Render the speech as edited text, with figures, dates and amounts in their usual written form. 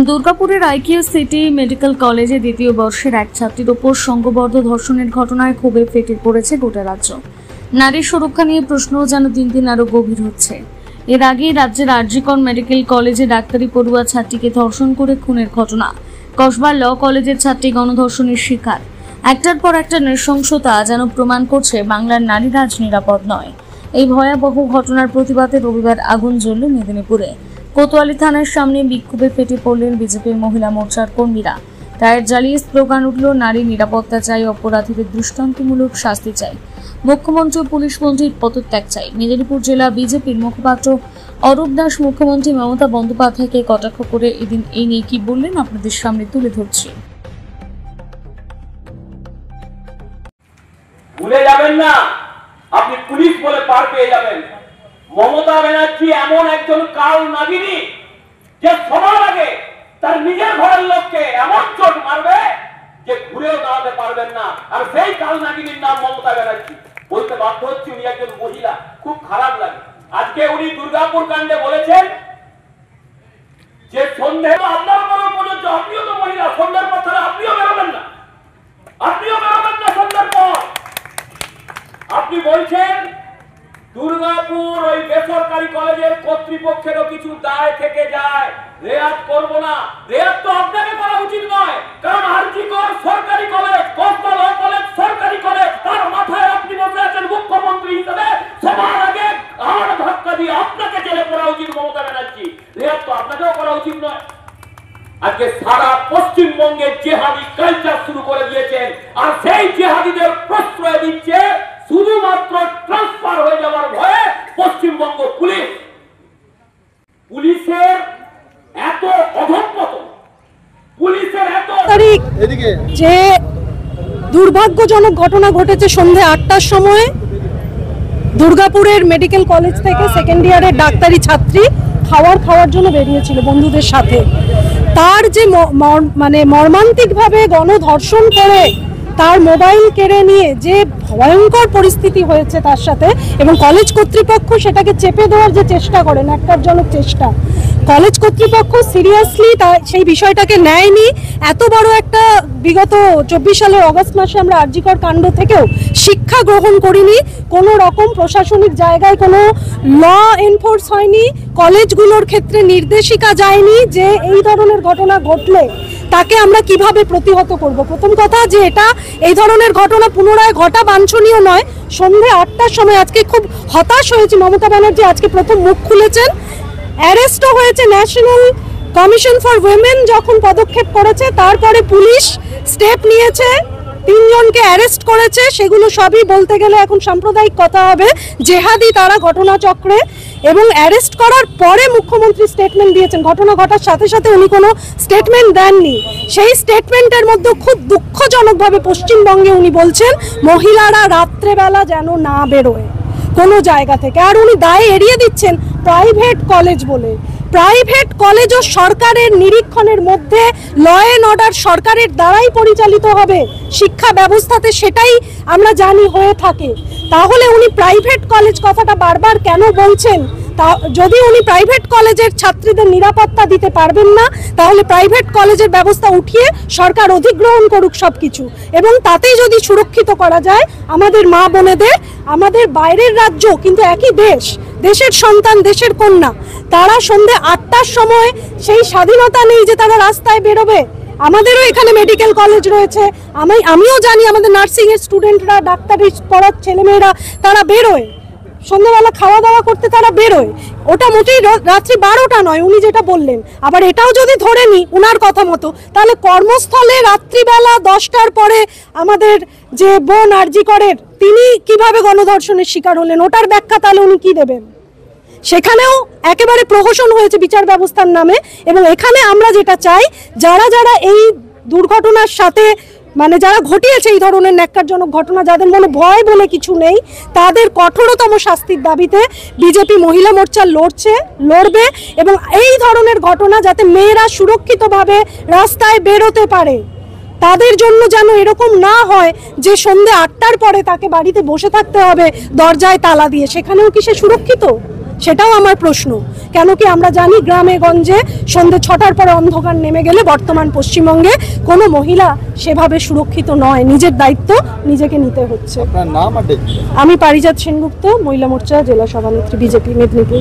দুর্গাপুরের IQ city medical কলেজে দ্বিতীয় বর্ষের এক ছাত্রীর ওপর সংঘবদ্ধ ধর্ষণের ঘটনায় ক্ষোভে ফেটে পড়েছে গোটা রাজ্য। নারী সুরক্ষা নিয়ে প্রশ্ন যেন দিন দিন আরো গভীর হচ্ছে। এর আগেই রাজ্যের আরজিকর মেডিকেল কলেজে ডাক্তারি পড়ুয়া ছাত্রীকে ধর্ষণ করে খুনের ঘটনা। কসবা ল কলেজের ছাত্রী গণধর্ষণের শিকার। একটার পর একটা নৃশংসতা যেন প্রমাণ করছে বাংলার নারীরা আজ নিরাপদ নয়। এই ভয়াবহ ঘটনার প্রতিবাদে রবিবার আগুন জ্বলল মেদিনীপুরে। কোতোয়ালি থানার সামনে বিক্ষোভে ফেটে পড়লেন বিজেপির মহিলা মোর্চার কর্মীরা। টায়ার জ্বালিয়ে স্লোগান উঠল, নারী নিরাপত্তা চাই, অপরাধীদের দৃষ্টান্তমূলক শাস্তি চাই, মুখ্যমন্ত্রী পুলিশ মন্ত্রীর পদত্যাগ চাই। মেদিনীপুর জেলা বিজেপির মুখপাত্র অরূপ দাস মুখ্যমন্ত্রী মমতা বন্দ্যোপাধ্যায়কে কটাক্ষ করে এদিন এই নিয়ে কি বললেন আপনাদের সামনে তুলে ধরছি। ভুলে যাবেন না, আপনি পুলিশ বলে পার পেয়ে যাবেন। মমতা ব্যানার্জি এমন একজন কাল নাগিনী যে সবার আগে তার নিজের ঘরের লোককে এমন চোট মারবে যে ঘুরেও দাঁড়াতে পারবেন না। আর সেই কাল নাগিনীর নাম মমতা ব্যানার্জি। বলতে বাধ্য হচ্ছে উনি একজন মহিলা, খুব খারাপ লাগে। আজকে উনি দুর্গাপুর কাণ্ডে বলেছেন যে সন্ধ্যে আপনার উপর প্রযোজ্য, আপনিও তো মহিলা, সন্ধ্যার পর ছাড়া আপনিও বেরোবেন না, সন্ধ্যার পর। আপনি বলছেন দুর্গাপুর ওই বেসরকারি কলেজের কর্তৃপক্ষেরও কিছু দায় থেকে যায়, রেয়াত করব না। রেয়াত তো আপনাকে করা উচিত নয়, কারণ আরজিকর সরকারি কলেজ, কসবা ল কলেজ সরকারি কলেজ, তার মাথায় আপনি বসে আছেন মুখ্যমন্ত্রী হিসেবে। সবার আগে আর ধাক্কা দিয়ে আপনাকে জেলে পড়া উচিত মমতা ব্যানার্জি। রেয়াত তো আপনাকেও করা উচিত নয়। আজকে সারা পশ্চিমবঙ্গে জেহাদি কালচার শুরু করে দিয়েছেন, আর সেই জেহাদিদের প্রশ্রয় দিচ্ছে শুধুমাত্র ট্রান্সফার হয়ে যাওয়ার ভয়ে পশ্চিমবঙ্গ পুলিশ। পুলিশের এত অধঃপতন, পুলিশের এত যে দুর্ভাগ্যজনক ঘটনা ঘটেছে সন্ধ্যে ৮টার সময় দুর্গাপুরের মেডিকেল কলেজ থেকে সেকেন্ড ইয়ারের ডাক্তারি ছাত্রী খাওয়ার জন্য বেরিয়েছিল বন্ধুদের সাথে। তার যে মর্মান্তিকভাবে গণধর্ষণ করে তার মোবাইল কেড়ে নিয়ে যে ভয়ঙ্কর পরিস্থিতি হয়েছে তার সাথে, এবং কলেজ কর্তৃপক্ষ সেটাকে চেপে দেওয়ার যে চেষ্টা করেন, ন্যাক্কারজনক চেষ্টা, কলেজ কর্তৃপক্ষ সিরিয়াসলি সেই বিষয়টাকে নেয়নি। এত বড় একটা বিগত ২৪ সালের অগাস্ট মাসে আমরা আরজিকর কাণ্ড থেকেও শিক্ষা গ্রহণ করিনি। কোনো রকম প্রশাসনিক জায়গায় কোনো ল এনফোর্স হয়নি, কলেজগুলোর ক্ষেত্রে নির্দেশিকা যায়নি যে এই ধরনের ঘটনা ঘটলে তাকে আমরা কিভাবে প্রতিহত করব। প্রথম কথা যে এটা এই ধরনের ঘটনা পুনরায় ঘটা বাঞ্ছনীয় নয়। সন্ধ্যে ৮টার সময় আজকে খুব হতাশ হয়েছি, মমতা ব্যানার্জি আজকে প্রথম মুখ খুলেছেন। অ্যারেস্টও হয়েছে ন্যাশনাল কমিশন ফর উইমেন যখন পদক্ষেপ করেছে, তারপরে পুলিশ স্টেপ নিয়েছে, ৩ জনকে অ্যারেস্ট করেছে। সেগুলো সবই বলতে গেলে এখন সাম্প্রদায়িক কথা হবে, জেহাদি তারা ঘটনাচক্রে। এবং অ্যারেস্ট করার পরে মুখ্যমন্ত্রী স্টেটমেন্ট দিয়েছেন, ঘটনা ঘটার সাথে সাথে উনি কোনো স্টেটমেন্ট দেননি। সেই স্টেটমেন্টের মধ্যে খুব দুঃখজনকভাবে পশ্চিমবঙ্গে উনি বলছেন মহিলারা রাত্রেবেলা যেন না বেরোয় কোনো জায়গা থেকে। আর উনি দায় এড়িয়ে দিচ্ছেন প্রাইভেট কলেজ বলে। প্রাইভেট কলেজও সরকারের নিরীক্ষণের মধ্যে, ল অ্যান্ড অর্ডার সরকারের দ্বারাই পরিচালিত হবে, শিক্ষা ব্যবস্থাতে সেটাই আমরা জানি হয়ে থাকে। তাহলে উনি প্রাইভেট কলেজ কথাটা বারবার কেন বলছেন? যদি উনি প্রাইভেট কলেজের ছাত্রীদের নিরাপত্তা দিতে পারবেন না, তাহলে প্রাইভেট কলেজের ব্যবস্থা উঠিয়ে সরকার অধিগ্রহণ করুক সব কিছু, এবং তাতেই যদি সুরক্ষিত করা যায় আমাদের মা বোনেদের। আমাদের বাইরের রাজ্য কিন্তু একই দেশ, দেশের সন্তান, দেশের কন্যা, তারা সন্ধ্যে ৮টার সময় সেই স্বাধীনতা নেই যে তারা রাস্তায় বেরোবে। আমাদেরও এখানে মেডিকেল কলেজ রয়েছে, আমিও জানি আমাদের নার্সিংয়ের স্টুডেন্টরা, ডাক্তারি পড়ার ছেলেমেয়েরা তারা বেরোয়, সন্ধ্যাবেলা খাওয়া দাওয়া করতে তারা বেরোয়। ওটা মোটেই রাত্রি ১২টা নয় উনি যেটা বললেন। আবার এটাও যদি ধরে নিই উনার কথা মতো, তাহলে কর্মস্থলে রাত্রিবেলা ১০টার পরে আমাদের যে বোন আরজিকরের, তিনি কিভাবে গণধর্ষণের শিকার হলেন, ওটার ব্যাখ্যা তাহলে উনি কি দেবেন? সেখানেও একেবারে প্রহসন হয়েছে বিচার ব্যবস্থার নামে। এবং এখানে আমরা যেটা চাই, যারা এই দুর্ঘটনার সাথে যারা ঘটিয়েছে এই ধরনের ন্যাক্কারজনক ঘটনা, যাদের মনে ভয় বলে কিছু নেই, তাদের কঠোরতম শাস্তির দাবিতে বিজেপি মহিলা মোর্চা লড়বে। এবং এই ধরনের ঘটনা যাতে মেয়েরা সুরক্ষিতভাবে রাস্তায় বেরোতে পারে, তাদের জন্য যেন এরকম না হয় যে সন্ধ্যে ৮টার পরে তাকে বাড়িতে বসে থাকতে হবে দরজায় তালা দিয়ে। সেখানেও কি সে সুরক্ষিত? সেটাও আমার প্রশ্ন। কেন কি আমরা জানি গ্রামে গঞ্জে সন্ধ্যে 6টার পরে অন্ধকার নেমে গেলে বর্তমান পশ্চিমবঙ্গে কোনো মহিলা সেভাবে সুরক্ষিত নয়, নিজের দায়িত্ব নিজেকে নিতে হচ্ছে। আপনার নাম আর ডেট? আমি পারিজাত সেনগুপ্ত, মহিলা মোর্চা জেলা সভানেত্রী, বিজেপি মেদিনীপুর।